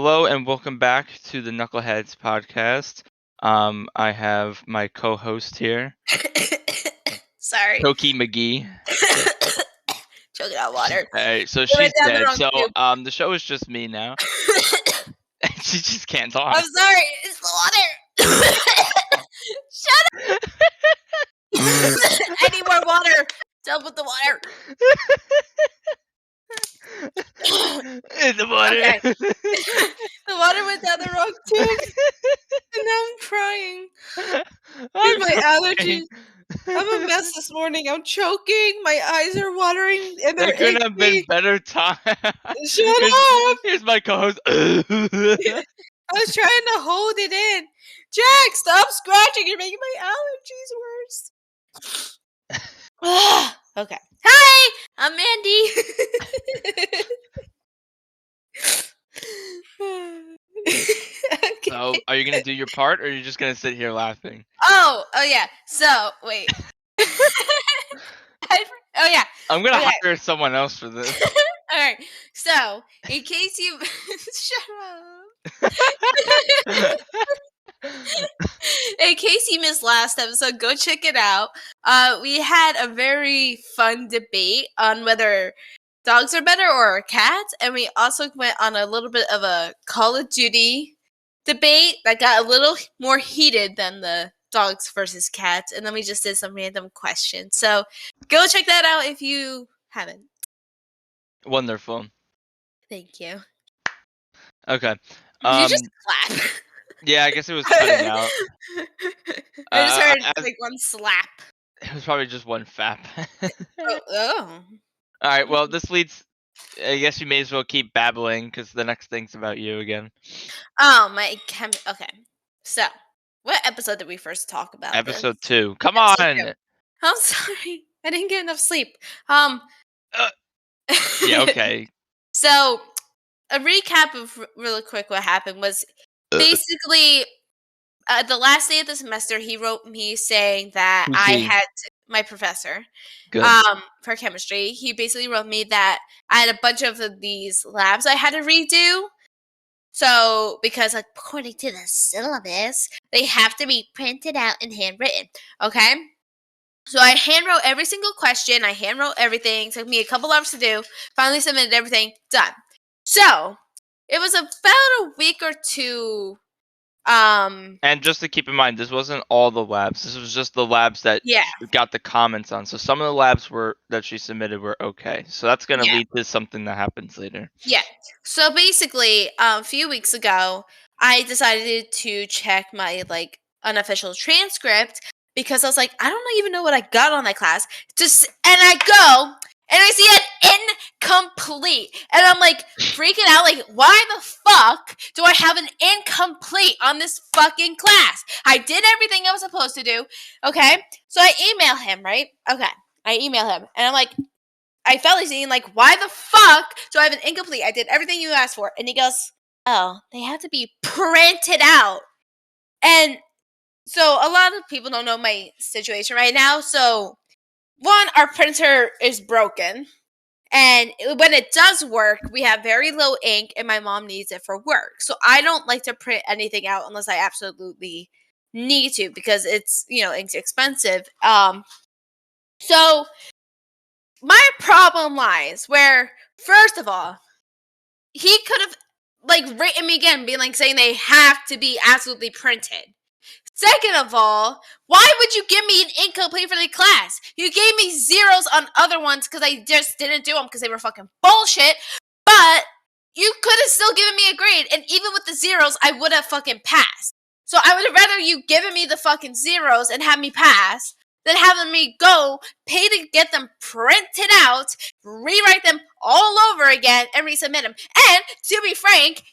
Hello and welcome back to the Knuckleheads podcast. I have my co-host here, Sorry. Toki McGee. Choking out water. Hey, so went she's down the dead. wrong So tube. the show is just me now. She just can't talk. I'm sorry. It's the water. Shut up. I need more water. Dump with the water. In the water. Okay. The water went down the wrong tube. And now I'm crying. I'm my allergies. crying. I'm a mess this morning. I'm choking. My eyes are watering. And There they're couldn't have been itchy. better time. Shut up. Here's my co-host. I was trying to hold it in. Jack, stop scratching. You're making my allergies worse. Okay. Hi, I'm Mandy. Okay. So, are you gonna do your part, or are you just gonna sit here laughing? Oh yeah. So wait. Oh yeah. I'm gonna Okay. hire someone else for this. All right. So in case you shut up. In case you missed last episode, go check it out. We had a very fun debate on whether dogs are better or cats, and we also went on a little bit of a Call of Duty debate that got a little more heated than the dogs versus cats, and then we just did some random questions. So go check that out if you haven't. Wonderful. Thank you. Okay. You just clap. Yeah, I guess it was cutting out. I just heard like one slap. It was probably just one fap. Oh. All right. Well, this leads. I guess you may as well keep babbling because the next thing's about you again. Oh my. Okay. So, what episode did we first talk about? Episode 2. Come Episode on. 2. I'm sorry. I didn't get enough sleep. Yeah. Okay. So, a recap of really quick what happened was basically the last day of the semester. He wrote me saying that Who's I he? had my professor. Good. For chemistry, he basically wrote me that I had a bunch of these labs I had to redo. So, because according to the syllabus, they have to be printed out and handwritten. Okay? So I handwrote every single question. I handwrote everything. It took me a couple hours to do. Finally submitted everything. Done. So, it was about a week or two. And just to keep in mind, this wasn't all the labs. This was just the labs that got the comments on. So some of the labs that she submitted were okay. So that's going to lead to something that happens later. Yeah. So basically, a few weeks ago, I decided to check my unofficial transcript because I was like, I don't even know what I got on that class. And I go and I see an incomplete, and I'm like freaking out. Like, why the fuck do I have an incomplete on this fucking class? I did everything I was supposed to do. Okay, so I email him, right? Okay, I email him, and I'm like, I felt like saying, like, why the fuck do I have an incomplete? I did everything you asked for. And he goes, oh, they have to be printed out. And so a lot of people don't know my situation right now. So, one, our printer is broken. And when it does work, we have very low ink, and my mom needs it for work. So I don't like to print anything out unless I absolutely need to, because it's, ink's expensive. So my problem lies where, first of all, he could have written me again, being saying they have to be absolutely printed. Second of all, why would you give me an incomplete for the class? You gave me zeros on other ones because I just didn't do them because they were fucking bullshit. But you could have still given me a grade, and even with the zeros, I would have fucking passed. So I would have rather you given me the fucking zeros and have me pass than having me go pay to get them printed out, rewrite them all over again, and resubmit them. And to be frank,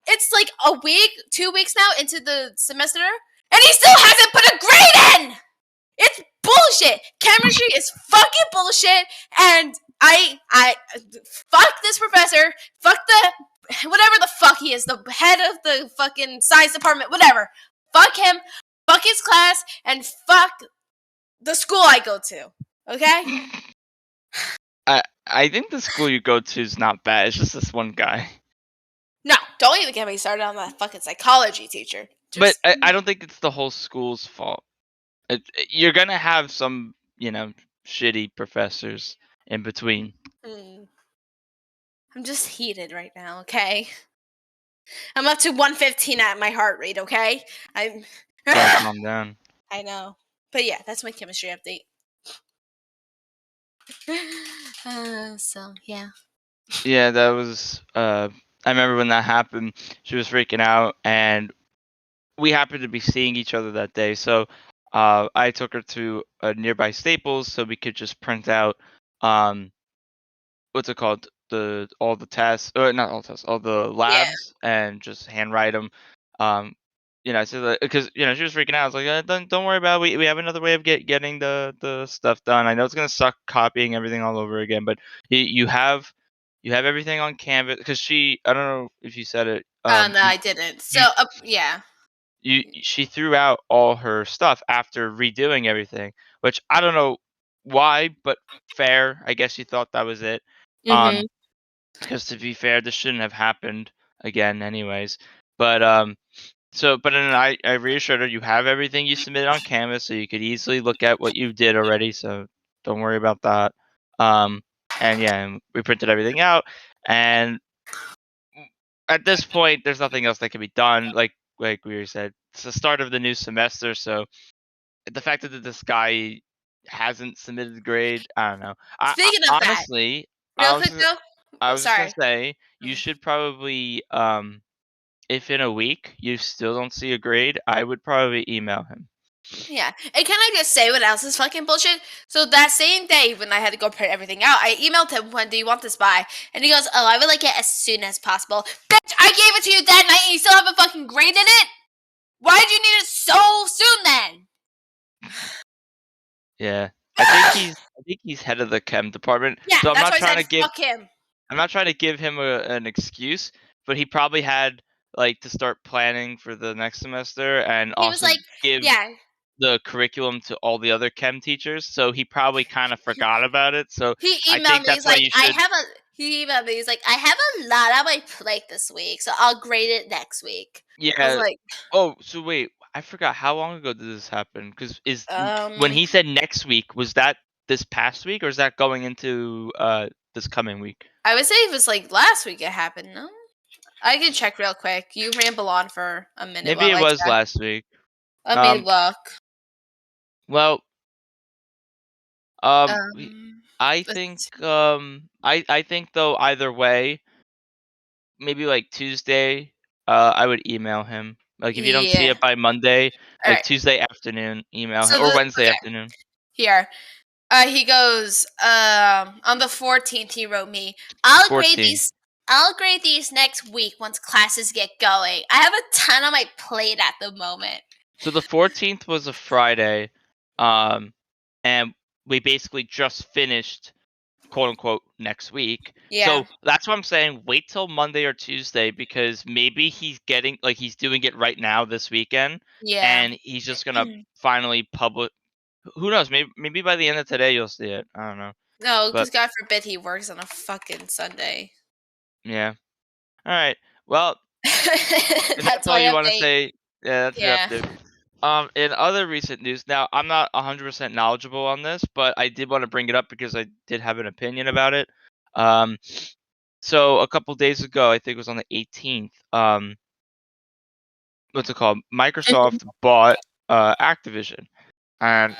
it's like a week, 2 weeks now into the semester, and he still hasn't put a grade in! It's bullshit! Chemistry is fucking bullshit, and I fuck this professor, fuck whatever the fuck he is, the head of the fucking science department, whatever. Fuck him, fuck his class, and fuck the school I go to, okay? I think the school you go to is not bad. It's just this one guy. No, don't even get me started on that fucking psychology teacher. But I don't think it's the whole school's fault. You're gonna have some, shitty professors in between. I'm just heated right now, okay? I'm up to 115 at my heart rate, okay? I'm. Gotta calm down. I know. But yeah, that's my chemistry update. So, yeah. Yeah, that was. I remember when that happened. She was freaking out, and we happened to be seeing each other that day. So, I took her to a nearby Staples so we could just print out, what's it called? All the tests, or not all tests, all the Yeah. labs, and just handwrite them. Um, I said that because she was freaking out. I was like, don't worry about it. We have another way of getting the stuff done. I know it's gonna suck copying everything all over again, but you have everything on Canvas because I don't know if you said it. No, I didn't. So, You, yeah. she threw out all her stuff after redoing everything, which I don't know why, but fair. I guess she thought that was it. Mm-hmm. Because to be fair, this shouldn't have happened again, anyways. But but then I reassured her you have everything you submitted on Canvas, so you could easily look at what you did already. So don't worry about that. And yeah, and we printed everything out, and at this point, there's nothing else that can be done. Like we said, it's the start of the new semester, so the fact that this guy hasn't submitted the grade, I don't know. Speaking of that, Honestly, real I quick was though. I Oh, was just gonna sorry. say you should probably if in a week you still don't see a grade, I would probably email him. Yeah. And can I just say what else is fucking bullshit? So that same day when I had to go print everything out, I emailed him, when do you want this by? And he goes, oh, I would like it as soon as possible. Bitch, I gave it to you that night and you still haven't fucking graded it? Why did you need it so soon then? Yeah. I think he's head of the chem department. Yeah, So that's why I said fuck him. I'm not trying to give him an excuse, but he probably had to start planning for the next semester and He was also like, give yeah. the curriculum to all the other chem teachers, so he probably kind of forgot about it. So He I emailed think me. that's He's why like, you should. he emailed me. He's like, I have a lot on my plate this week, so I'll grade it next week. I was Yeah. like, Oh, so wait, I forgot how long ago did this happen? Because when um, he said next week, was that this past week or is that going into this coming week? I would say it was like last week it happened. No, I can check real quick. You ramble on for a minute Maybe while it I was check. last week. Let me Um. look. Well. We, Um, I think. let's- I think though either way, maybe like Tuesday. I would email him. Like if you don't see yeah. it by Monday, All like right. Tuesday afternoon, email him So or Wednesday okay, afternoon. here. He goes, on the 14th, he wrote me, I'll grade 14. these. I'll grade these next week once classes get going. I have a ton on my plate at the moment. So the 14th was a Friday, um, and we basically just finished quote unquote next week. Yeah. So that's what I'm saying. Wait till Monday or Tuesday because maybe he's doing it right now this weekend, Yeah. and he's just gonna finally publish. Who knows? Maybe by the end of today you'll see it. I don't know, No, but because God forbid he works on a fucking Sunday. yeah. All right. Well, if That's that's all my you want to update. say, yeah, that's your Yeah. update. In other recent news, now I'm not 100% knowledgeable on this, but I did want to bring it up because I did have an opinion about it. Um, so a couple days ago, I think it was on the 18th. What's it called? Microsoft bought Activision, and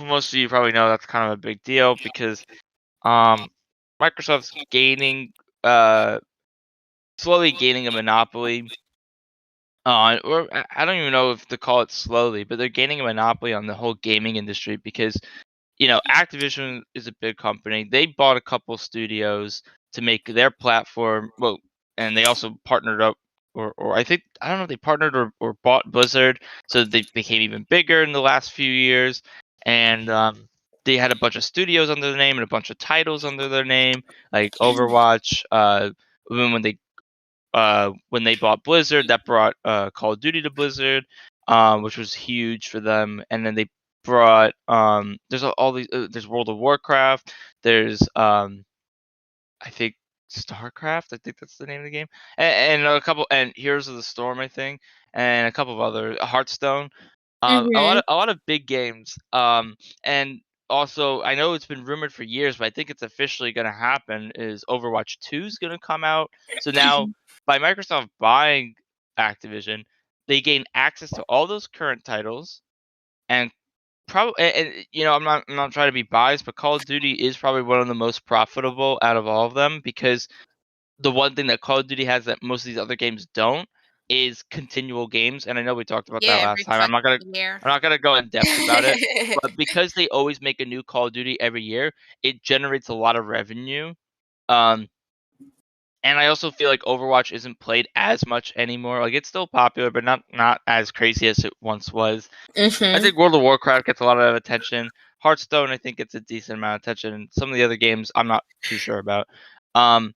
most of you probably know that's kind of a big deal because um, Microsoft's uh, slowly gaining a monopoly or I don't even know if to call it slowly, but they're gaining a monopoly on the whole gaming industry because Activision is a big company. They bought a couple studios to make their platform. Well, and they also partnered up, or I don't know if they partnered or bought Blizzard, so they became even bigger in the last few years. And they had a bunch of studios under their name and a bunch of titles under their name, like Overwatch. Even when they bought Blizzard, that brought Call of Duty to Blizzard, which was huge for them. And then they brought there's all these there's World of Warcraft, there's I think StarCraft, I think that's the name of the game, and a couple, and Heroes of the Storm, I think, and a couple of other Hearthstone. Mhm. A lot of big games. And also I know it's been rumored for years, but I think it's officially going to happen. Is Overwatch 2 is going to come out. So now by Microsoft buying Activision, they gain access to all those current titles, and probably, and I'm not trying to be biased, but Call of Duty is probably one of the most profitable out of all of them, because the one thing that Call of Duty has that most of these other games don't is continual games, and I know we talked about Yeah, that last every time. fucking year. I'm not gonna go in depth about it, but because they always make a new Call of Duty every year, it generates a lot of revenue. Um, and I also feel like Overwatch isn't played as much anymore. Like, it's still popular, but not as crazy as it once was. I Mhm. think World of Warcraft gets a lot of attention. Hearthstone, I think, gets a decent amount of attention, and some of the other games I'm not too sure about. Um,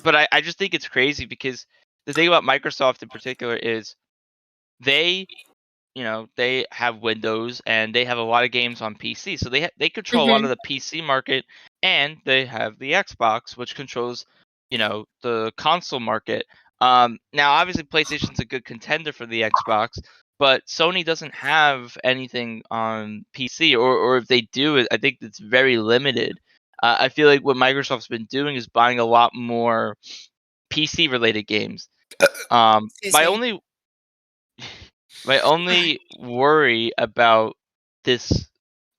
but I just think it's crazy, because the thing about Microsoft in particular is they, they have Windows, and they have a lot of games on PC. So they control a lot of Mhm. the PC market, and they have the Xbox, which controls, the console market. Now obviously PlayStation's a good contender for the Xbox, but Sony doesn't have anything on PC, or if they do, I think it's very limited. I feel like what Microsoft's been doing is buying a lot more PC related games. Excuse My me. only my only worry about this,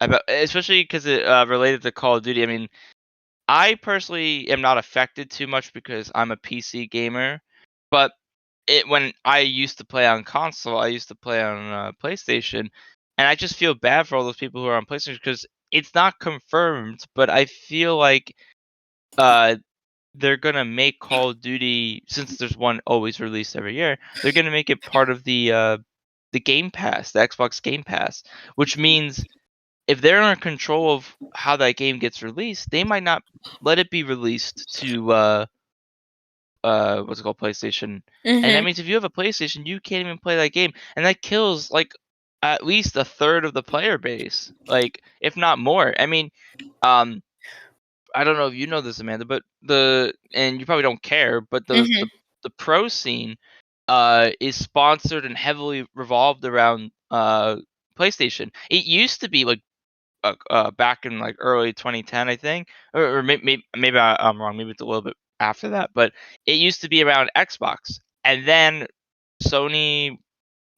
about especially because it related to Call of Duty. I mean, I personally am not affected too much because I'm a PC gamer, but when I used to play on console, I used to play on PlayStation, and I just feel bad for all those people who are on PlayStation, because it's not confirmed, but I feel like uh they're gonna make Call of Duty, since there's one always released every year. They're gonna make it part of the Game Pass, the Xbox Game Pass, which means if they're in control of how that game gets released, they might not let it be released to what's it called, PlayStation. And that Mhm. means if you have a PlayStation, you can't even play that game, and that kills like at least a third of the player base, like if not more. I mean, um, I don't know if you know this, Amanda, but and you probably don't care, but Mhm. the pro scene is sponsored and heavily revolved around PlayStation. It used to be like back in like early 2010, I think, or maybe I'm wrong. Maybe it's a little bit after that, but it used to be around Xbox, and then Sony,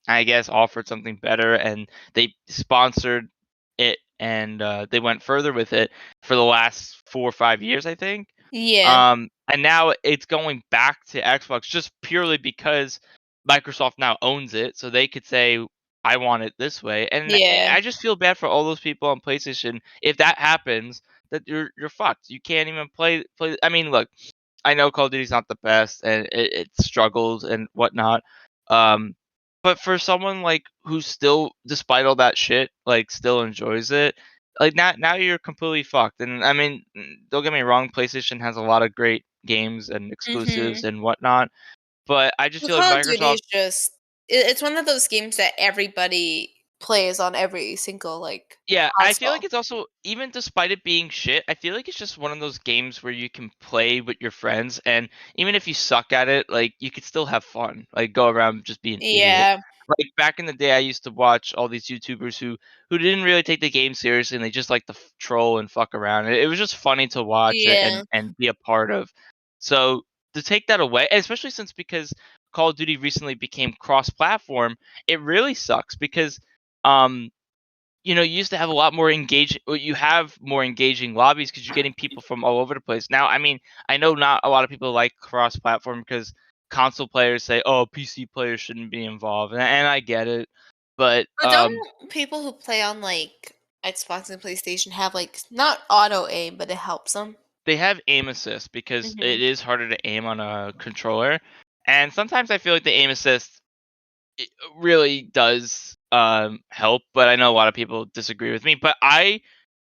I guess, offered something better, and they sponsored it, and they went further with it for the last 4 or 5 years, I think. Yeah. And now it's going back to Xbox just purely because Microsoft now owns it, so they could say, "I want it this way." And Yeah. I just feel bad for all those people on PlayStation. If that happens, that you're fucked. You can't even play. I mean, look, I know Call of Duty's not the best, and it struggles and whatnot. Um, but for someone like who still, despite all that shit, like still enjoys it, like now you're completely fucked. And I mean, don't get me wrong, PlayStation has a lot of great games and exclusives Mhm. and whatnot, but I just Well, feel like Call of Duty Microsoft. is just it's one of those games that everybody plays on every single, like, Yeah, I feel like console. it's also, even despite it being shit, I feel like it's just one of those games where you can play with your friends, and even if you suck at it, like you could still have fun. Like, go around just being an idiot. Yeah. Like back in the day, I used to watch all these YouTubers who didn't really take the game seriously, and they just like to troll and fuck around. It was just funny to watch it Yeah. and be a part of. So to take that away, especially since because Call of Duty recently became cross-platform, it really sucks because um you used to have a lot more engaging. You have more engaging lobbies because you're getting people from all over the place. Now, I mean, I know not a lot of people like cross-platform because console players say, "Oh, PC players shouldn't be involved," and I get it, but But don't people who play on, like, Xbox and PlayStation have, like, not auto aim, but it helps them? they have aim assist because it Mhm. is harder to aim on a controller, and sometimes I feel like the aim assist, it really does help, but I know a lot of people disagree with me. But I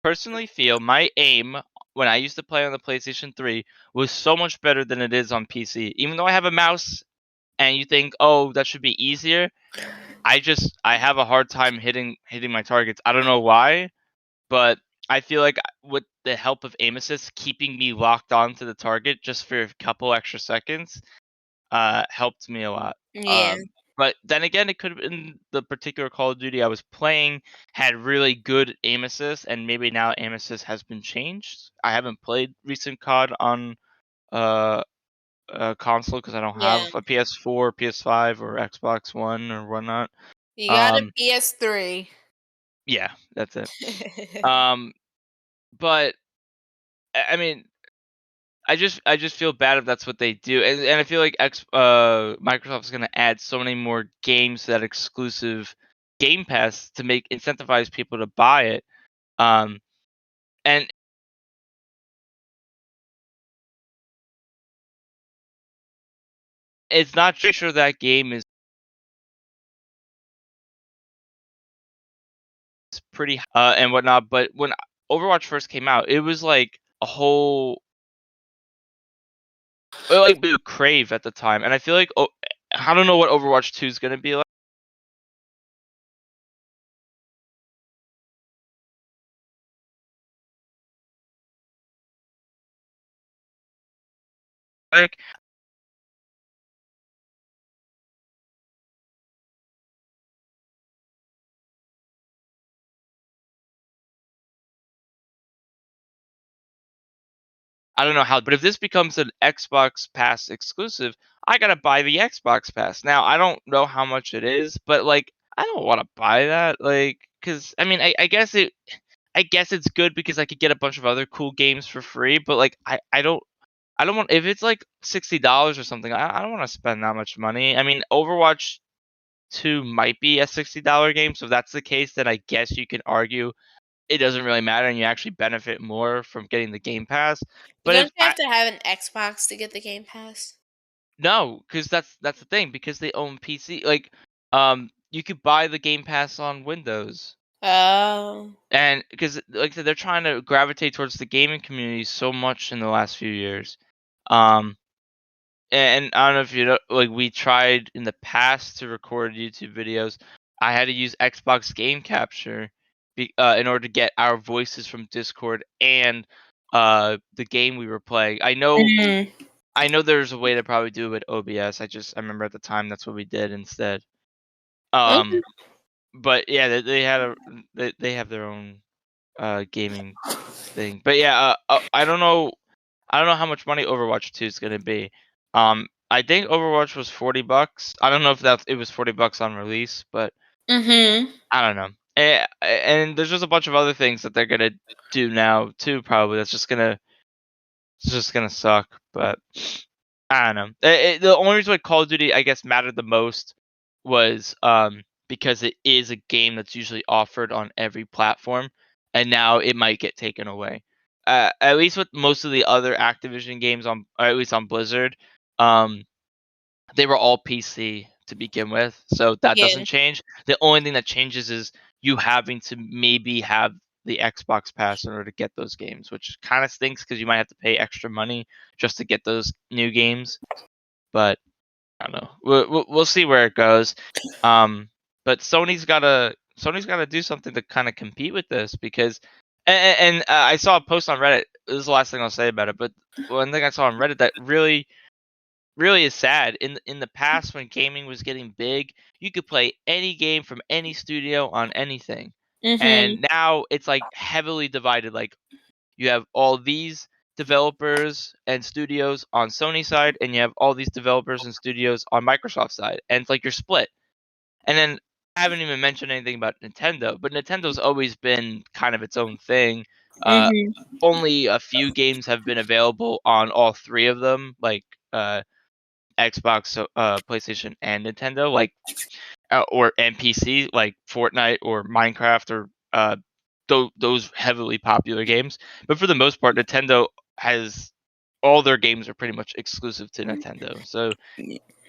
personally feel my aim when I used to play on the PlayStation 3 was so much better than it is on PC. Even though I have a mouse and you think, "Oh, that should be easier." I have a hard time hitting my targets. I don't know why, but I feel like with the help of aim assist keeping me locked on to the target just for a couple extra seconds helped me a lot. Yeah. But then again, it could have been the particular Call of Duty I was playing had really good aim assist, and maybe now aim assist has been changed. I haven't played recent COD on uh, a console because I don't Yeah. have a PS4, PS5, or Xbox One or whatnot. You got a Um, PS3. yeah, that's it. But I mean, I just feel bad if that's what they do, and I feel like Microsoft is gonna add so many more games to that exclusive Game Pass to make incentivize people to buy it. Um, and it's not sure that game is pretty and whatnot. But when Overwatch first came out, it was like a whole like big crave at the time, and I feel like I don't know what Overwatch 2 is gonna be like. I don't know how, but if this becomes an Xbox Pass exclusive, I gotta buy the Xbox Pass. Now, I don't know how much it is, but like, I don't want to buy that, like, because I mean, I guess it's good because I could get a bunch of other cool games for free, but like, I don't want if it's like $60 or something. I don't want to spend that much money. I mean, Overwatch 2 might be a $60 game, so if that's the case, then I guess you can argue it doesn't really matter and you actually benefit more from getting the Game Pass. But Don't if you have to have an Xbox to get the Game Pass? No, because that's the thing, because they own PC. Like, you could buy the Game Pass on Windows, Oh. and because like I said, they're trying to gravitate towards the gaming community so much in the last few years. Um, and I don't know if you know, like we tried in the past to record YouTube videos. I had to use Xbox Game Capture, in order to get our voices from Discord and the game we were playing. Mhm. I know there's a way to probably do it with OBS. I remember at the time that's what we did instead. Okay. Um, but yeah, they have their own gaming thing. But yeah, I don't know how much money Overwatch 2 is gonna be. I think Overwatch was $40. I don't know if that it was $40 on release, but Mhm. I don't know. And there's just a bunch of other things that they're gonna do now too. Probably that's just gonna it's just gonna suck. But I don't know. The only reason why Call of Duty, I guess, mattered the most was because it is a game that's usually offered on every platform, and now it might get taken away. At least with most of the other Activision games on, or at least on Blizzard, um, they were all PC to begin with, so that Yeah. doesn't change. The only thing that changes is you having to maybe have the Xbox Pass in order to get those games, which kind of stinks because you might have to pay extra money just to get those new games. But I don't know. We'll see where it goes. But Sony's gotta do something to kind of compete with this because, and I saw a post on Reddit. This is the last thing I'll say about it. But one thing I saw on Reddit that really is sad. In the past, when gaming was getting big, you could play any game from any studio on anything, Mhm. and now it's like heavily divided. Like you have all these developers and studios on Sony side, and you have all these developers and studios on Microsoft side, and it's like you're split. And then I haven't even mentioned anything about Nintendo, but Nintendo's always been kind of its own thing. Uh, Mhm. Only a few games have been available on all three of them, like Xbox, PlayStation, and Nintendo, like or PC, like Fortnite or Minecraft or those heavily popular games. But for the most part, Nintendo has all their games are pretty much exclusive to Nintendo. So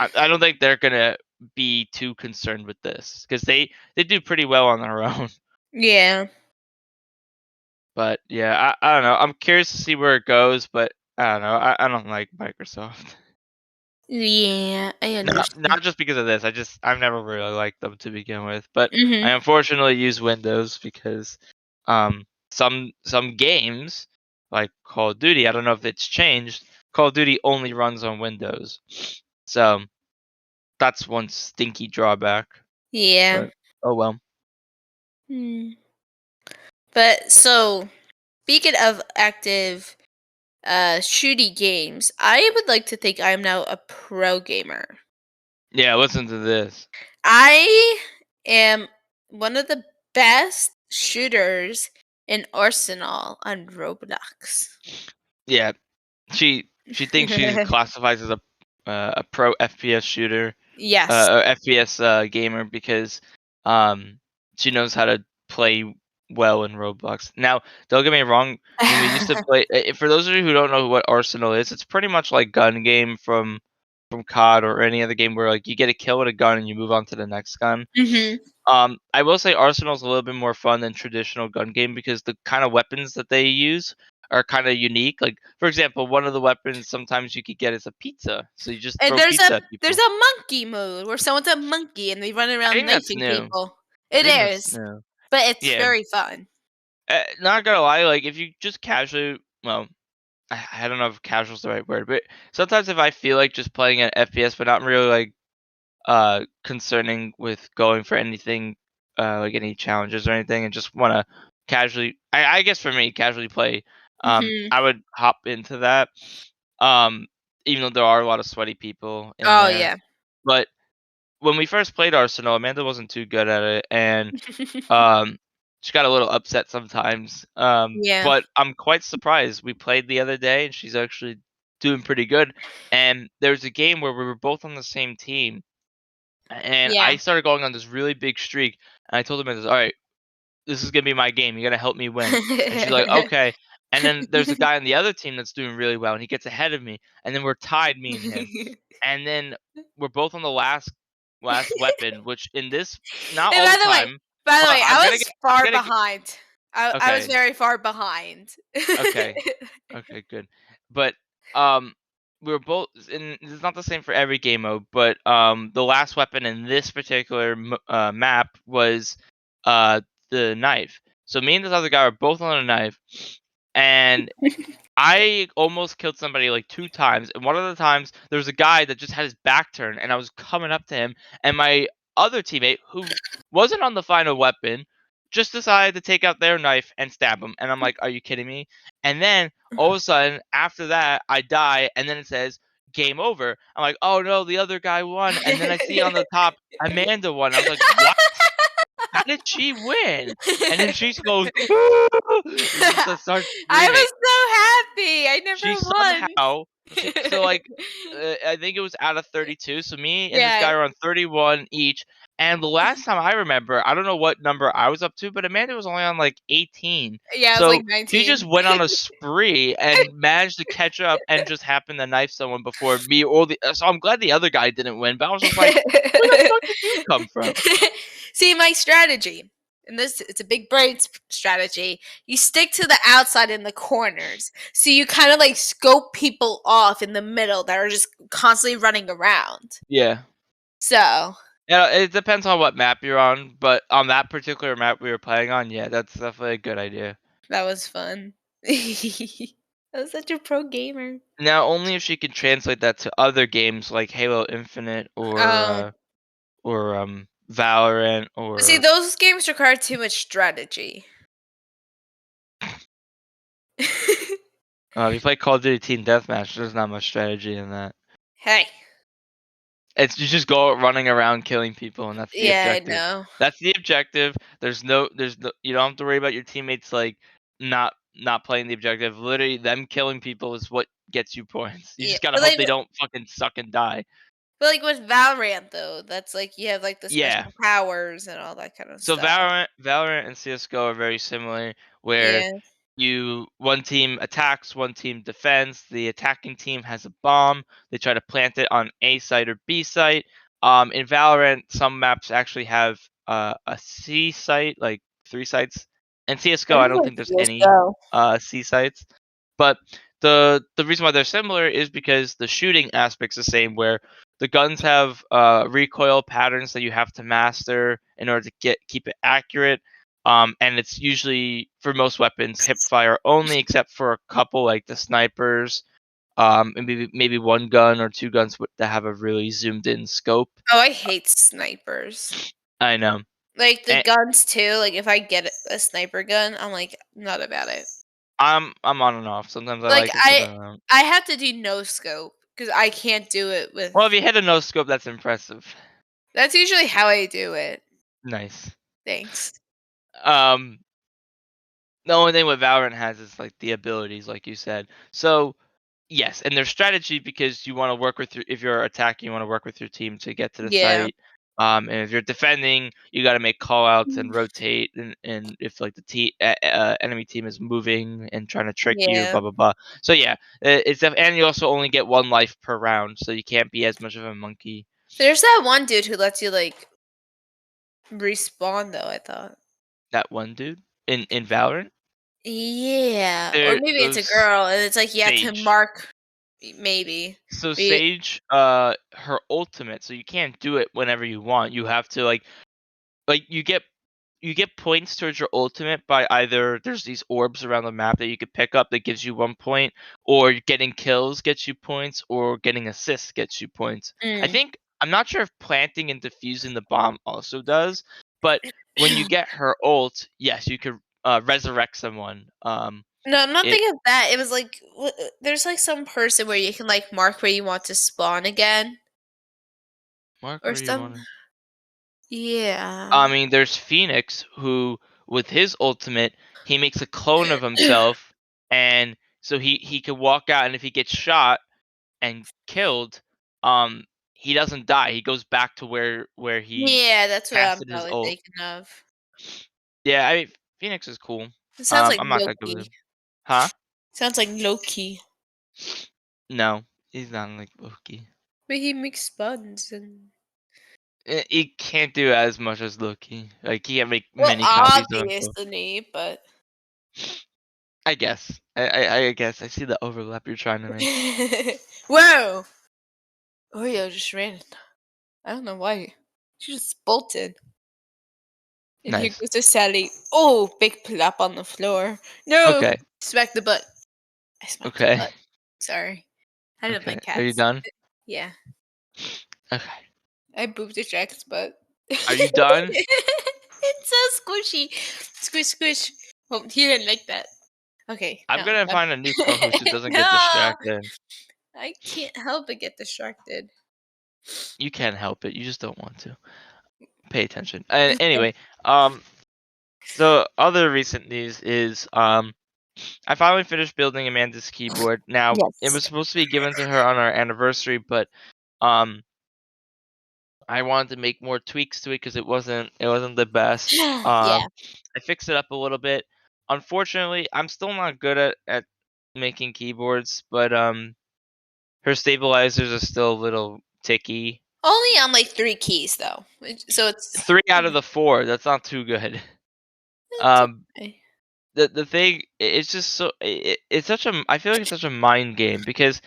I don't think they're gonna be too concerned with this because they do pretty well on their own. Yeah. But yeah, I don't know. I'm curious to see where it goes, but I don't know. I don't like Microsoft. Yeah, I Not understand. just because of this. I've never really liked them to begin with, but I Mhm. unfortunately use Windows because some games like Call of Duty. I don't know if it's changed. Call of Duty only runs on Windows, so that's one stinky drawback. Yeah. But oh well. Hmm. But so, speaking of active shooty games, I would like to think I'm now a pro gamer. Yeah, listen to this. I am one of the best shooters in Arsenal on Roblox. Yeah, she thinks she classifies as a pro FPS shooter, Yes. or FPS gamer because um she knows how to play well in Roblox. Now, don't get me wrong. When we used to play, for those of you who don't know what Arsenal is, it's pretty much like gun game from COD or any other game where like you get a kill with a gun and you move on to the next gun. Mhm. I will say Arsenal's a little bit more fun than traditional gun game because the kind of weapons that they use are kind of unique. Like, for example, one of the weapons sometimes you could get is a pizza, so you just And throw pizza at there's people. a monkey mode where someone's a monkey and they run I around think that's knifing new. people. I It think that's is, new. but it's Yeah, very fun. not gonna lie. Like, if you just casually, well, I don't know if casual's the right word, but sometimes if I feel like just playing an FPS, but not really like concerning with going for anything like any challenges or anything and just want to casually I guess for me casually play Mhm. I would hop into that um even though there are a lot of sweaty people in Oh there, yeah. but when we first played Arsenal, Amanda wasn't too good at it, and um she got a little upset sometimes, Yeah. but I'm quite surprised. We played the other day and she's actually doing pretty good, and there's a game where we were both on the same team and Yeah. I started going on this really big streak, and I told him, "All right, this is gonna be my game. You gotta help me win." And she's like, "Okay." And then there's a guy on the other team that's doing really well, and he gets ahead of me, and then we're tied, me and him. And then we're both on the last weapon, which in this not And all the time, by the but way, I was I far gotta get behind. I was okay, very far behind. okay. Okay, good. But um we were both and it's not the same for every game mode, but the last weapon in this particular map was uh the knife. So me and this other guy were both on a knife, and I almost killed somebody like 2 times, and one of the times there was a guy that just had his back turned, and I was coming up to him, and my other teammate, who wasn't on the final weapon, just decided to take out their knife and stab him, and I'm like, "Are you kidding me?" And then all of a sudden, after that, I die, and then it says, "Game over." I'm like, "Oh no, the other guy won," and then I see on the top, Amanda won. I was like, "What? How did she win?" And then she goes, and just starts I screaming. was so happy. I She never won. somehow so, like, I think it was out of 32, so me and this Yeah. guy were on 31 each, and the last time I remember, I don't know what number I was up to, but Amanda was only on, like, 18. Yeah, I was like So, she 19. just went on a spree and managed to catch up and just happened to knife someone before me or so I'm glad the other guy didn't win, but I was just like, "Where the fuck did you come from?" See, my strategy, and this it's a big brain strategy. You stick to the outside in the corners, so you kind of like scope people off in the middle that are just constantly running around. Yeah. So Yeah, it depends on what map you're on, but on that particular map we were playing on, yeah, that's definitely a good idea. that was fun. I was such a pro gamer. Now, only if she can translate that to other games like Halo Infinite Um, or Valorant but see, or those games require too much strategy. if you play Call of Duty Team Deathmatch, there's not much strategy in that. Hey, It's you just go running around killing people, and that's the yeah, I objective. know. That's the objective. There's no you don't have to worry about your teammates like not playing the objective. Literally, them killing people is what gets you points. You Yeah, just gotta hope they don't fucking suck and die. but like with Valorant though, that's like you have like the Yeah, special powers and all that kind of so stuff. Valorant and CS:GO are very similar, where Yeah. one team attacks, one team defends. The attacking team has a bomb. They try to plant it on A site or B site. In Valorant, some maps actually have a C site, like 3 sites. In I CS:GO, I think don't think it's there's any CS:GO. C sites. But the reason why they're similar is because the shooting aspect's the same, where the guns have recoil patterns that you have to master in order to keep it accurate. And it's usually for most weapons hip fire only, except for a couple like the snipers, and maybe one gun or two guns that have a really zoomed in scope. Oh, I hate snipers. I know. Like the And guns too. Like if I get a sniper gun, I'm like not about it. I'm on and off. Sometimes I Like like it, sometimes I don't. I have to do no scope because I can't do it with. Well, if you hit a no scope, that's impressive. That's usually how I do it. Nice. Thanks. Um, the only thing what Valorant has is like the abilities, like you said. So yes, and there's strategy because you want to work with if you're attacking, you want to work with your team to get to the Yeah. site. And if you're defending, you got to make call outs and rotate, and if like the enemy team is moving and trying to trick you, Yeah. blah blah blah. So yeah, and you also only get one life per round, so you can't be as much of a monkey. There's that one dude who lets you like respawn though, I thought. That one dude in Valorant. Yeah, or maybe So it's a girl and it's like you have to Sage. mark maybe. So Be Sage, her ultimate. So you can't do it whenever you want. You have to like you get points towards your ultimate by either there's these orbs around the map that you could pick up that gives you 1 point, or getting kills gets you points, or getting assists gets you points. mm. I'm not sure if planting and defusing the bomb also does, but when you get her ult, yes, you could resurrect someone. No, I'm not It thinking of that. It was like there's like some person where you can like mark where you want to spawn again Mark or where you some. want to. I Yeah. mean, there's Phoenix who, with his ultimate, he makes a clone of himself, and so he can walk out, and if he gets shot and killed, he doesn't die. He goes back to where he Yeah, that's what I'm casted his probably ult. thinking of. Yeah, I mean, Phoenix is cool. It sounds like I'm not that good with Loki. him. Huh? Sounds like Loki. No, he's not like Loki. But he makes buns and He can't do as much as Loki. Like he can't make well, many copies of himself. obviously, but I guess. I guess I see the overlap you're trying to make. whoa! Oreo just ran. I don't know why. She just bolted. And here Nice. goes to Sally. Oh, big plop on the floor. No! Okay. Smack the butt. I smacked her Okay. butt. Sorry. I don't Okay. like Are you cats. done? Yeah. Okay. I booped a Jack's butt. Are you done? It's so squishy. Squish, squish. Oh, he didn't like that. Okay, I'm now I'm gonna done. find a new co-host who doesn't get No! distracted. I can't help but get distracted. You can't help it. You just don't want to. Pay attention. And Okay. anyway, so other recent news is I finally finished building Amanda's keyboard. Now it Yes. was supposed to be given to her on our anniversary, but um I wanted to make more tweaks to it because it wasn't the best. Yeah. I fixed it up a little bit. Unfortunately, I'm still not good at making keyboards, but her stabilizers are still a little ticky. Only on like 3 keys though. So it's 3 out of the 4, that's not too good. it's Um, okay. the thing, it's just so it's such a I feel like it's such a mind game because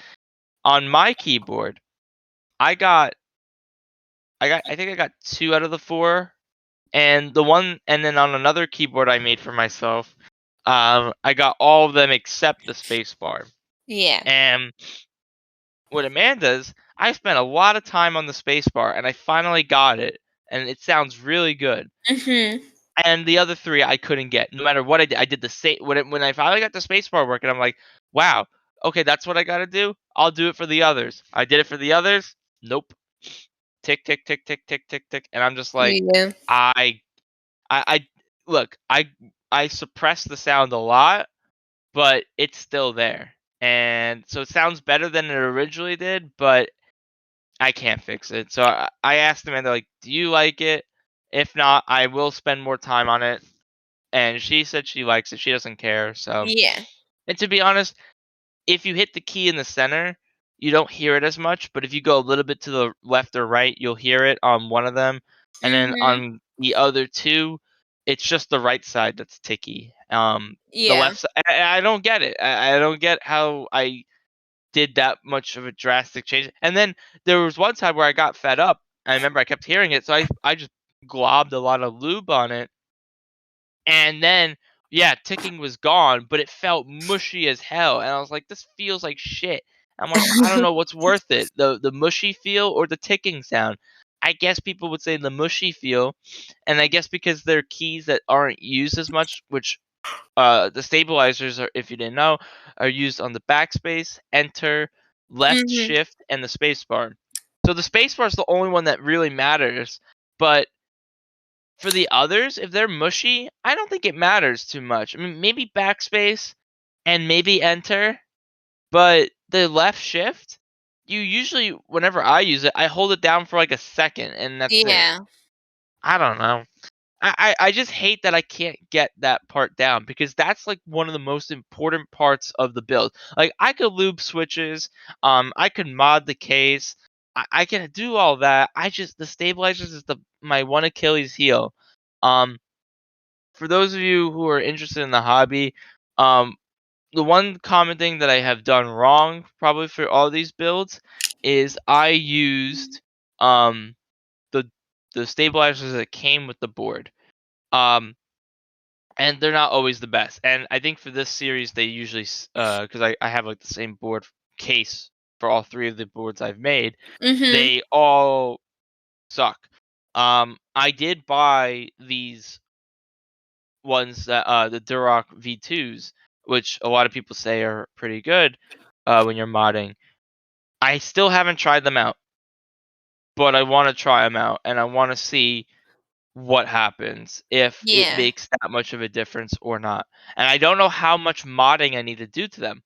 on my keyboard, I got I think I got 2 out of the 4, and then on another keyboard I made for myself, I got all of them except the space bar. Yeah. And with Amanda's, I spent a lot of time on the space bar, and I finally got it, and it sounds really good. Mhm. And the other 3 I couldn't get. No matter what I did, I did the same. When I finally got the space bar working, I'm like, wow, okay, that's what I got to do. I'll do it for the others. I did it for the others. Nope. Tick tick tick tick tick tick tick, and I'm just like, Yeah. I I look, I suppress the sound a lot, but it's still there. And so it sounds better than it originally did, but I can't fix it. So I asked Amanda, like, do you like it? If not, I will spend more time on it. And she said she likes it. She doesn't care. So, Yeah. and to be honest, if you hit the key in the center, you don't hear it as much. But if you go a little bit to the left or right, you'll hear it on one of them. And then Mhm. on the other 2, it's just the right side that's ticky. The Yeah. left side, I don't get it. I don't get how I did that much of a drastic change. And then there was one time where I got fed up. I remember I kept hearing it, so I just globbed a lot of lube on it, And then, yeah, ticking was gone, but it felt mushy as hell, and I was like, "This feels like shit." I'm like, "I don't know what's worth it, the mushy feel or the ticking sound." I guess people would say the mushy feel, and I guess because they're keys that aren't used as much, which the stabilizers are, if you didn't know, are used on the backspace, enter, left Mhm. shift, and the spacebar. So the spacebar is the only one that really matters, but for the others, if they're mushy, I don't think it matters too much. I mean, maybe backspace and maybe enter, but the left shift, you usually, whenever I use it, I hold it down for like a second and that's it. Yeah. I don't know. I just hate that I can't get that part down because that's like one of the most important parts of the build. Like I could lube switches, I could mod the case, I can do all that. I just the stabilizers is the my one Achilles heel. Um, for those of you who are interested in the hobby, um, the one common thing that I have done wrong, probably for all these builds, is I used the stabilizers that came with the board. Um, and they're not always the best. And I think for this series, they usually because I have like the same board case for all three of the boards I've made, Mhm. they all suck. I did buy these ones that the Duroc V2s, which a lot of people say are pretty good when you're modding. I still haven't tried them out, but I want to try them out and I want to see what happens if it Yeah. makes that much of a difference or not. And I don't know how much modding I need to do to them.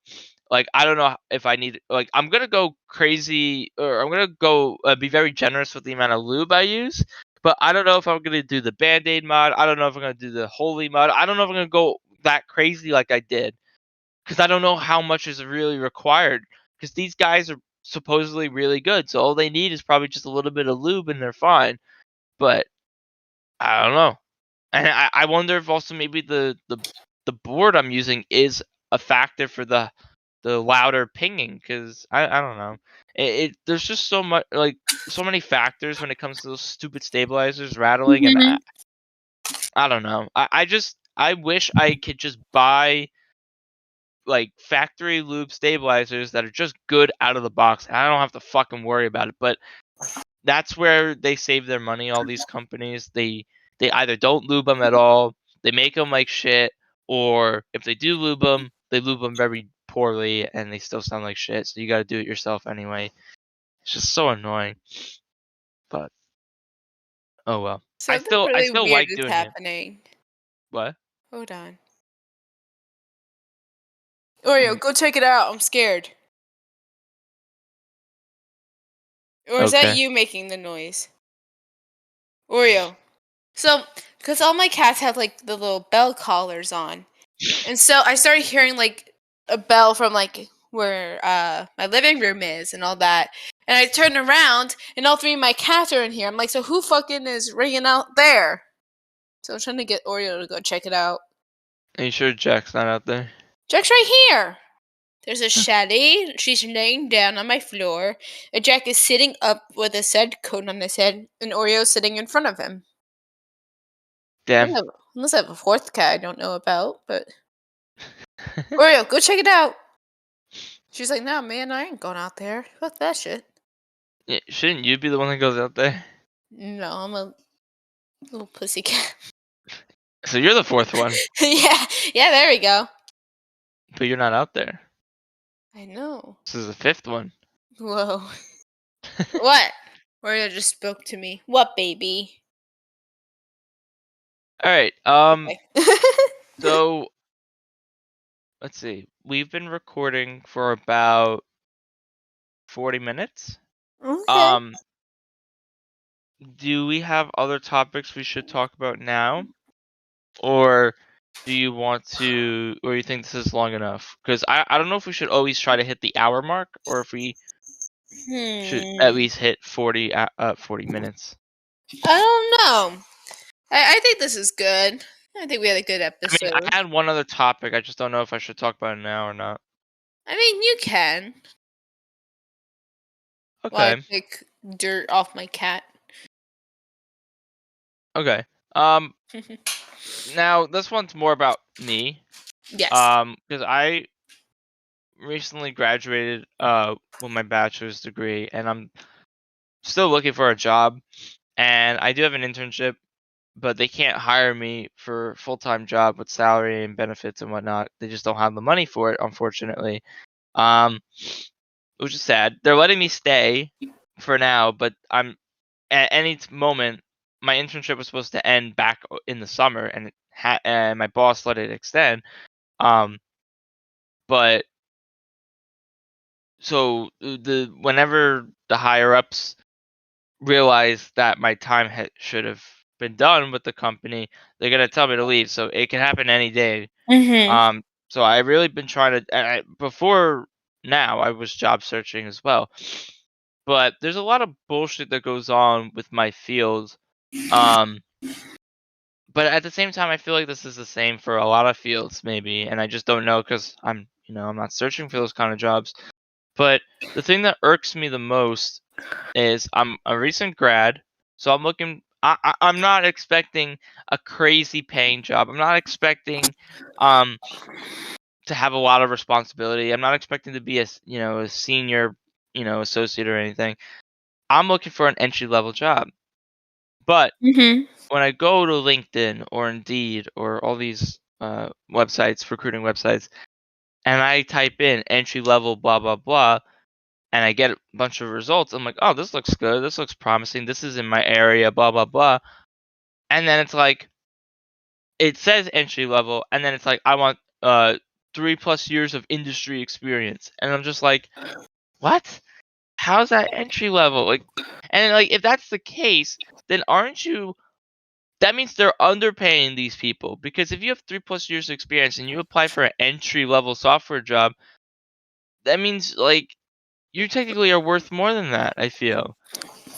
Like I don't know if I need like I'm gonna go crazy or I'm gonna go be very generous with the amount of lube I use. But I don't know if I'm gonna do the Band-Aid mod. I don't know if I'm gonna do the Holy mod. I don't know if I'm gonna go that crazy like I did because I don't know how much is really required. Because these guys are supposedly really good, so all they need is probably just a little bit of lube and they're fine. But I don't know. And I wonder if also maybe the board I'm using is a factor for the louder pinging because I don't know. There's just so much like so many factors when it comes to those stupid stabilizers rattling and Mhm. I don't know. I just I wish I could just buy like factory loop stabilizers that are just good out of the box and I don't have to fucking worry about it. But that's where they save their money. All these companies, they either don't lube them at all, they make them like shit, or if they do lube them, they lube them very poorly, and they still sound like shit. So you got to do it yourself anyway. It's just so annoying. But oh well. Something I really still weird like is doing it. happening. What? Hold on. Oreo, Mm, go check it out. I'm scared. Or is that okay. you making the noise? Oreo. So, because all my cats have like the little bell collars on. And so I started hearing like a bell from like where my living room is and all that. And I turned around and all three of my cats are in here. I'm like, so who fucking is ringing out there? So I'm trying to get Oreo to go check it out. Are you sure Jack's not out there? Jack's right here. There's a Shelley. She's laying down on my floor. And Jack is sitting up with a sad coat on his head, and Oreo sitting in front of him. Damn. Unless I have a fourth cat I don't know about, but Oreo, go check it out. She's like, "No, man, I ain't going out there. Fuck that shit." Yeah, shouldn't you be the one that goes out there? No, I'm a little pussy cat. So you're the fourth one, Yeah, yeah. There we go. but you're not out there. I know. This is the fifth one. Whoa. What? Oreo just spoke to me. What, baby? All right. Okay. So let's see. We've been recording for about 40 minutes. Okay. Um, do we have other topics we should talk about now? Or do you want to, or you think this is long enough? Because I don't know if we should always try to hit the hour mark or if we should at Hmm. least hit 40 minutes. I don't know. I think this is good. I think we had a good I mean, episode. I had one other topic. I just don't know if I should talk about it now or not. I mean, you can. While I Okay. pick dirt off my cat. Okay. Um, Now this one's more about me. Yes. Because I recently graduated with my bachelor's degree, and I'm still looking for a job. And I do have an internship, but they can't hire me for a full-time job with salary and benefits and whatnot. They just don't have the money for it, unfortunately. Um, which is sad. They're letting me stay for now, but I'm at any moment. My internship was supposed to end back in the summer, and and my boss let it extend. Um, but so the whenever the higher ups realize that my time should have been done with the company, they're gonna tell me to leave. So it can happen any day. Mhm. So I really been trying to. Before now, I was job searching as well, but there's a lot of bullshit that goes on with my field. Um, but at the same time, I feel like this is the same for a lot of fields, maybe, and I just don't know because I'm not searching for those kind of jobs. But the thing that irks me the most is I'm a recent grad, so I'm looking. I'm not expecting a crazy paying job. I'm not expecting um to have a lot of responsibility. I'm not expecting to be a senior associate or anything. I'm looking for an entry level job. But Mhm. when I go to LinkedIn or Indeed or all these websites, recruiting websites, and I type in entry level blah blah blah, and I get a bunch of results, I'm like, oh, this looks good. This looks promising. This is in my area, blah, blah, blah. And then it's like, it says entry level, and then it's like, I want 3+ years of industry experience. And I'm just like, what? How's that entry level? Like, and like, if that's the case, then aren't you? That means they're underpaying these people because if you have 3+ years of experience and you apply for an entry level software job, that means like you technically are worth more than that. I feel.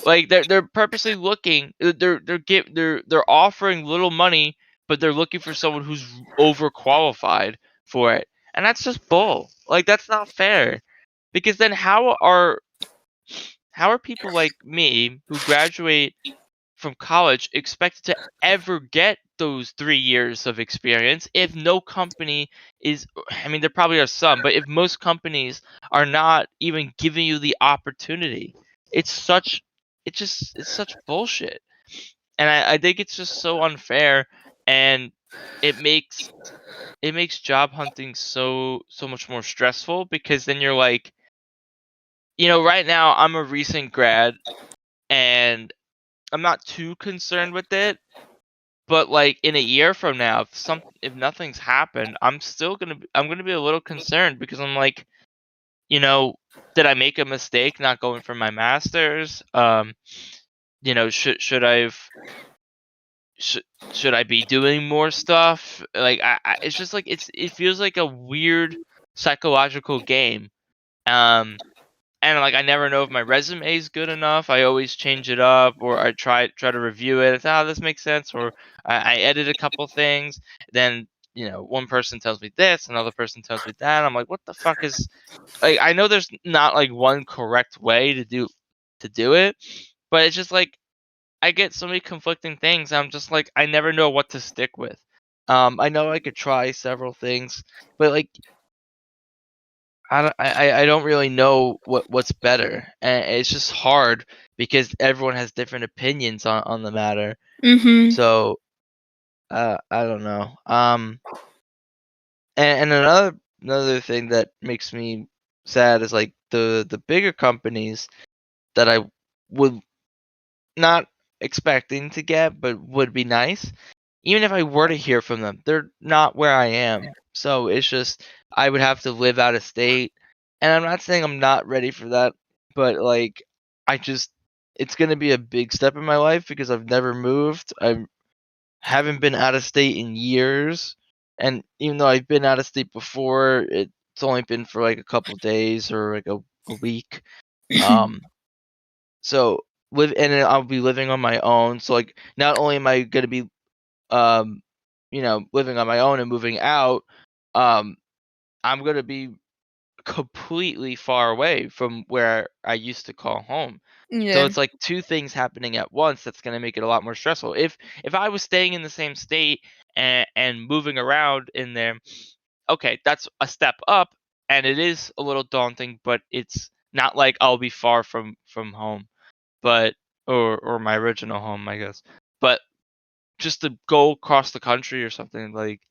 Like they're purposely looking. They're offering little money, but they're looking for someone who's overqualified for it, and that's just bull. Like that's not fair. Because then how are people like me who graduate from college expected to ever get those 3 years of experience if no company is? I mean, there probably are some, but if most companies are not even giving you the opportunity, it's such it's such bullshit. And I think it's just so unfair, and it makes it makes job hunting so much more stressful because then you're like, right now I'm a recent grad and I'm not too concerned with it. But, like, in a year from now, if nothing's happened, I'm gonna be a little concerned because I'm like, you know, did I make a mistake not going for my master's? Should should should I be doing more stuff? Like, it's just like it feels like a weird psychological game. Um and like I never know if my resume is good enough. I always change it up, or I try to review it. It's, this makes sense, or I edit a couple things. Then one person tells me this, another person tells me that. I'm like, what the fuck is? Like, I know there's not like one correct way to do it, but it's just like I get so many conflicting things. I'm just like I never know what to stick with. I know I could try several things, but like I don't really know what's better, and it's just hard because everyone has different opinions on the matter. Mhm. So I don't know. And another thing that makes me sad is like the bigger companies that I would not expecting to get, but would be nice. Even if I were to hear from them, they're not where I am. So it's just I would have to live out of state. And I'm not saying I'm not ready for that, but like I just it's going to be a big step in my life because I've never moved. I haven't been out of state in years. And even though I've been out of state before, it's only been for like a couple days or like a week. Um so and then I'll be living on my own. So like not only am I going to be um, living on my own and moving out, um, I'm gonna be completely far away from where I used to call home. So Yeah. it's like two things happening at once that's gonna make it a lot more stressful. If I was staying in the same state and moving around in there, okay, that's a step up, and it is a little daunting, but it's not like I'll be far from home, but or my original home, I guess. But just to go across the country or something, like,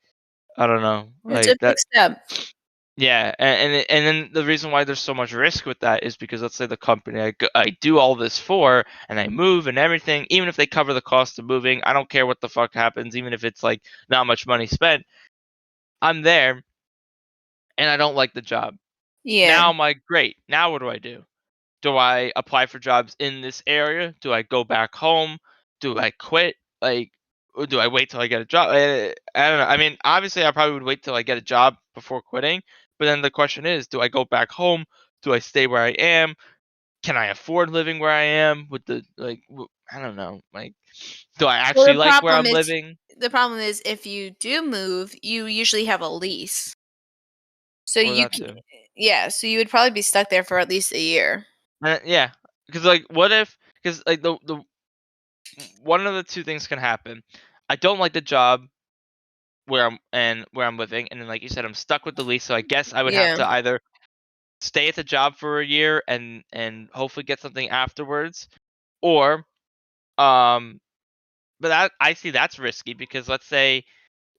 I don't know, It's a like big that. step. Yeah, and then the reason why there's so much risk with that is because let's say the company I do all this for and I move and everything, even if they cover the cost of moving, I don't care what the fuck happens, even if it's like not much money spent. I'm there and I don't like the job. Yeah. Now I'm like, great. Now what do I do? Do I apply for jobs in this area? Do I go back home? Do I quit? Like, or do I wait till I get a job? I don't know. I mean, obviously, I probably would wait till I get a job before quitting. But then the question is, do I go back home? Do I stay where I am? Can I afford living where I am? With the like, I don't know. Like, do I Well, actually like where I'm living? the problem is if you do move, you usually have a lease. So Or you that can, too. yeah, so you would probably be stuck there for at least a year. Yeah, because like, what if? Because like the one of the two things can happen. I don't like the job where I'm living, and then like you said, I'm stuck with the lease. So I guess I would have Yeah. to either stay at the job for a year and hopefully get something afterwards, or um, but that I see that's risky because let's say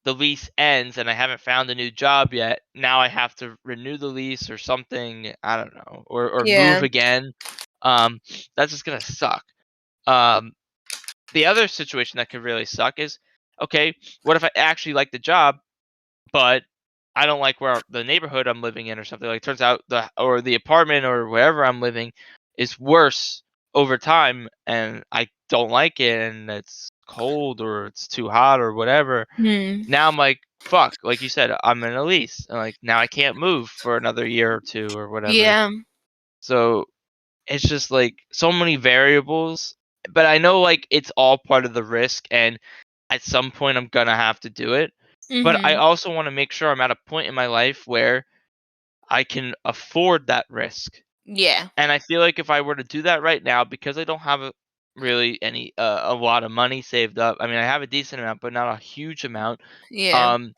the lease ends and I haven't found a new job yet. Now I have to renew the lease or something. I don't know, or Yeah. move again. Um, that's just gonna suck. Um, the other situation that could really suck is okay. What if I actually like the job? But I don't like where the neighborhood I'm living in or something. Like turns out the apartment or wherever I'm living is worse over time and I don't like it and it's cold or it's too hot or whatever. Hmm. Now I'm like, fuck, like you said, I'm in a lease. And like now I can't move for another year or two or whatever. Yeah. So it's just like so many variables. But I know like it's all part of the risk and at some point I'm gonna have to do it. But I Mhm. also want to make sure I'm at a point in my life where I can afford that risk. Yeah. And I feel like if I were to do that right now, because I don't have really any a lot of money saved up. I mean, I have a decent amount, but not a huge amount. Yeah. Um,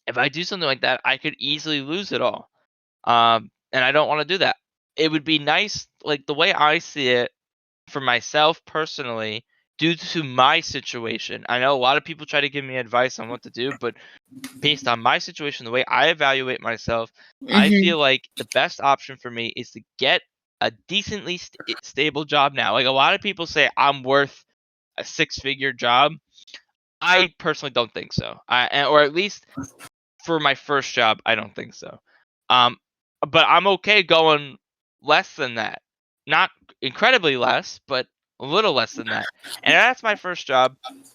if I do something like that, I could easily lose it all. And I don't want to do that. It would be nice, like the way I see it, for myself personally, due to my situation. I know a lot of people try to give me advice on what to do, but based on my situation, the way I evaluate myself, I Mhm. feel like the best option for me is to get a decently stable job now. Like a lot of people say I'm worth a six-figure job. I personally don't think so. Or at least for my first job, I don't think so. Um, but I'm okay going less than that. Not incredibly less, but a little less than that. And that's my first job.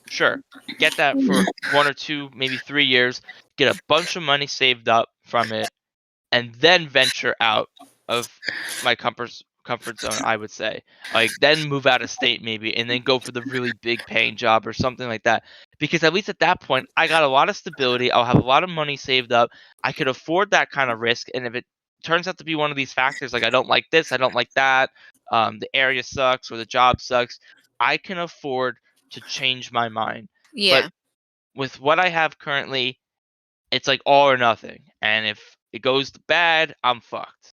Sure. Get that for 1 or 2, maybe 3 years, get a bunch of money saved up from it, and then venture out of my comfort zone, I would say. Like then move out of state maybe and then go for the really big paying job or something like that. Because at least at that point I got a lot of stability, I'll have a lot of money saved up. I could afford that kind of risk and if it turns out to be one of these factors like I don't like this, I don't like that, the area sucks or the job sucks, I can afford to change my mind. But Yeah. with what I have currently, it's like all or nothing. And if it goes bad, I'm fucked.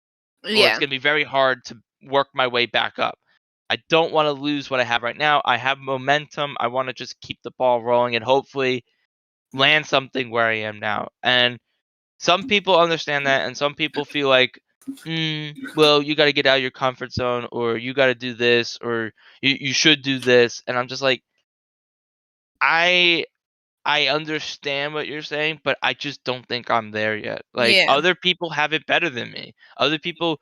Or it's Yeah. going to be very hard to work my way back up. I don't want to lose what I have right now. I have momentum. I want to just keep the ball rolling and hopefully land something where I am now. And some people understand that, and some people feel like, well, you got to get out of your comfort zone, or you got to do this, or you should do this. And I'm just like, I I understand what you're saying, but I just don't think I'm there yet. Like Yeah. other people have it better than me. Other people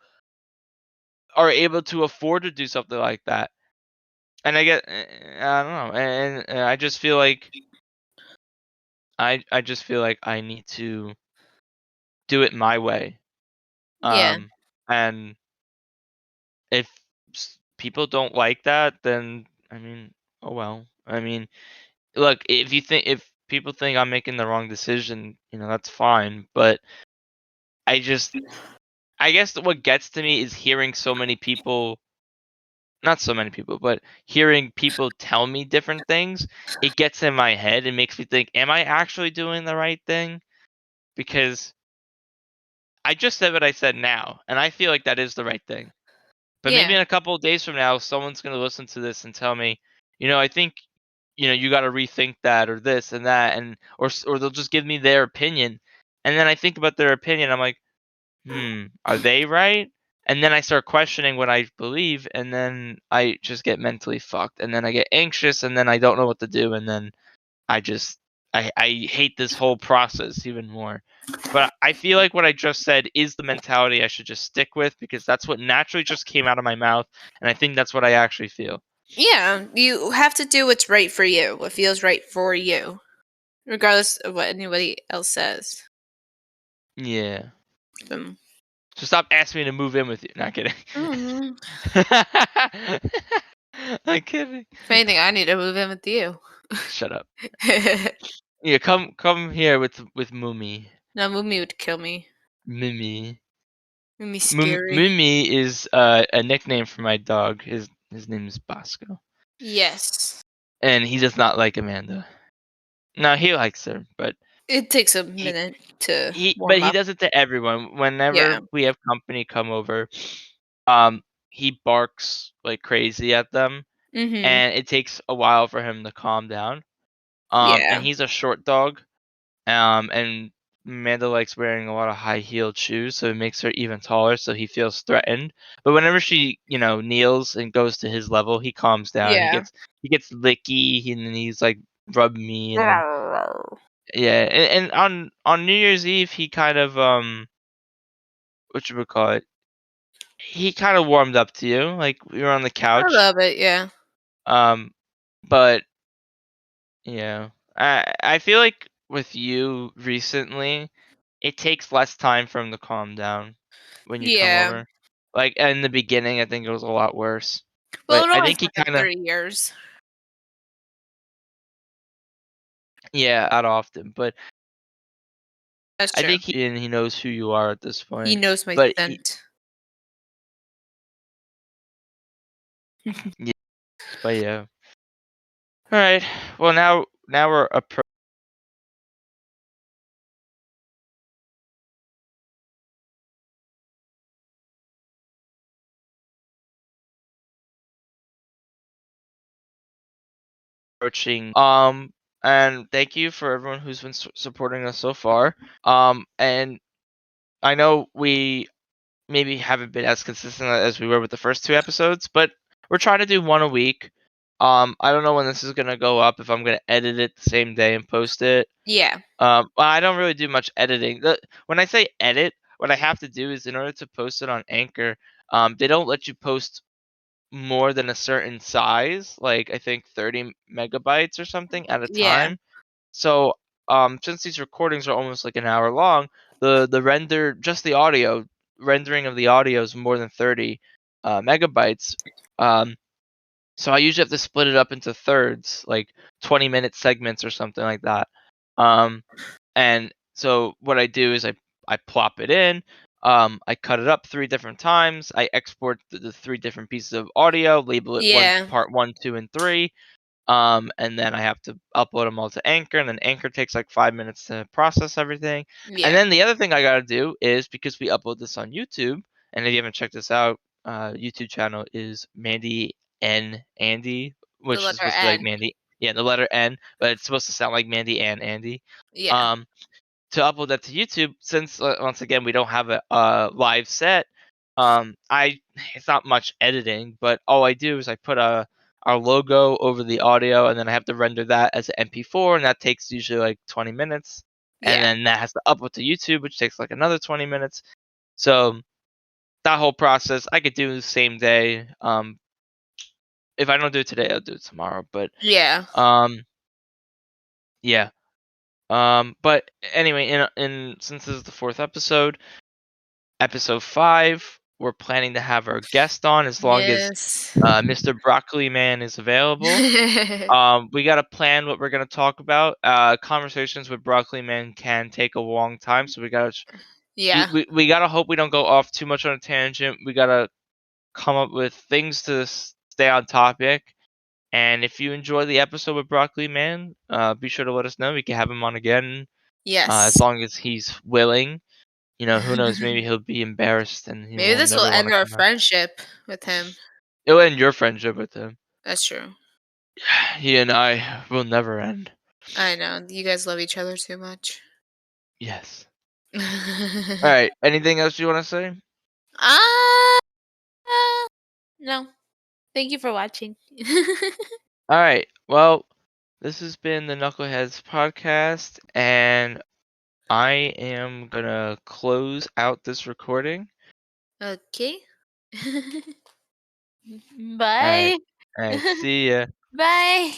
are able to afford to do something like that. And I don't know. And I just feel like I just feel like I need to do it my way. Yeah. Um and if people don't like that, then I mean, oh well. I mean, look, if people think I'm making the wrong decision, that's fine, but I just I guess what gets to me is hearing so many people, not so many people, but hearing people tell me different things. It gets in my head and makes me think, am I actually doing the right thing? Because I just said what I said now, and I feel like that is the right thing. But maybe Yeah. in a couple of days from now, someone's going to listen to this and tell me, I think, you got to rethink that or this and that, and or they'll just give me their opinion, and then I think about their opinion. I'm like, are they right? And then I start questioning what I believe, and then I just get mentally fucked, and then I get anxious, and then I don't know what to do, and then I just I hate this whole process even more. But I feel like what I just said is the mentality I should just stick with because that's what naturally just came out of my mouth, and I think that's what I actually feel. Yeah, you have to do what's right for you, what feels right for you, regardless of what anybody else says. Yeah. Um, So stop asking me to move in with you. Not kidding. mm, I'm kidding. if anything, I need to move in with you. Shut up. Yeah, come here with Mumi. No, move me would kill me. Mimi. Make me scary. Mimi is a nickname for my dog. His name is Bosco, Yes. and he does not like Amanda. No, he likes her, but It takes a he minute to but warm he up. does it to everyone. Yeah. Whenever we have company come over, he barks like crazy at them, Mhm. and it takes a while for him to calm down. And Yeah. he's a short dog, and Amanda likes wearing a lot of high-heeled shoes, so it makes her even taller, so he feels threatened. But whenever she, kneels and goes to his level, he calms down. He Yeah. gets licky, and then he's like rubbing me, and then yeah. And on New Year's Eve, he kind of what you would call it? He kind of warmed up to you, like we were on the A couch. little bit, yeah. Um, but yeah, I feel like with you recently, it takes less time for him to calm down when you come Yeah. over. Like in the beginning, I think it was a lot worse. Well, But it I only think he took like kind of 3 years. yeah, not often. But That's I true. think he knows who you are at this He point. knows my But scent. yeah, but yeah. All right. Well, now we're approaching. And thank you for everyone who's been supporting us so far. And I know we maybe haven't been as consistent as we were with the first two episodes, but we're trying to do one a week. I don't know when this is gonna go up. If I'm gonna edit it the same day and post it. Yeah. Well, I don't really do much editing. When I say edit, what I have to do is in order to post it on Anchor, they don't let you post more than a certain size, like I think 30 megabytes or something at a Yeah. time. So, since these recordings are almost like an hour long, the render, just the audio rendering of the audio is more than 30 megabytes. Um, so I usually have to split it up into thirds, like 20-minute segments or something like that. Um, and so what I do is I plop it in. I cut it up 3 different times. I export the 3 different pieces of audio, label it Yeah. part one, two, and three. And then I have to upload them all to Anchor, and then Anchor takes like 5 minutes to process everything. And Yeah. then the other thing I gotta do is because we upload this on YouTube, and if you haven't checked this out, YouTube channel is Mandy N Andy, The which is letter supposed to be like N. Mandy, yeah, the letter N, but it's supposed to sound like Mandy and Andy. Yeah. Um, to upload that to YouTube, since once again we don't have a live set, I it's not much editing, but all I do is I put our logo over the audio, and then I have to render that as an MP4, and that takes usually like 20 minutes, and Yeah. then that has to upload to YouTube, which takes like another 20 minutes. So that whole process I could do the same day. If I don't do it today, I'll do it tomorrow. But Yeah. um, yeah. But anyway, in since this is the fourth episode 5, we're planning to have our guest on as long as Yes. Mr. Broccoli Man is available. We got to plan what we're going to talk about. Conversations with Broccoli Man can take a long time, so we got to Yeah. We gotta hope we don't go off too much on a tangent. We gotta come up with things to stay on topic. And if you enjoy the episode with Broccoli Man, be sure to let us know. We can have him on again, as Yes. long as he's willing. Who knows? Maybe he'll be embarrassed and he Maybe will this will never want end to our come back. friendship with him. It'll end your friendship with him. That's true. He and I will never end. I know. You guys love each other too much. Yes. All right. Anything else you want to say? Uh, no. Thank you for watching. All right. Well, this has been the Knuckleheads podcast, and I am gonna close out this recording. Okay. All right. Bye. All right. See ya. Bye.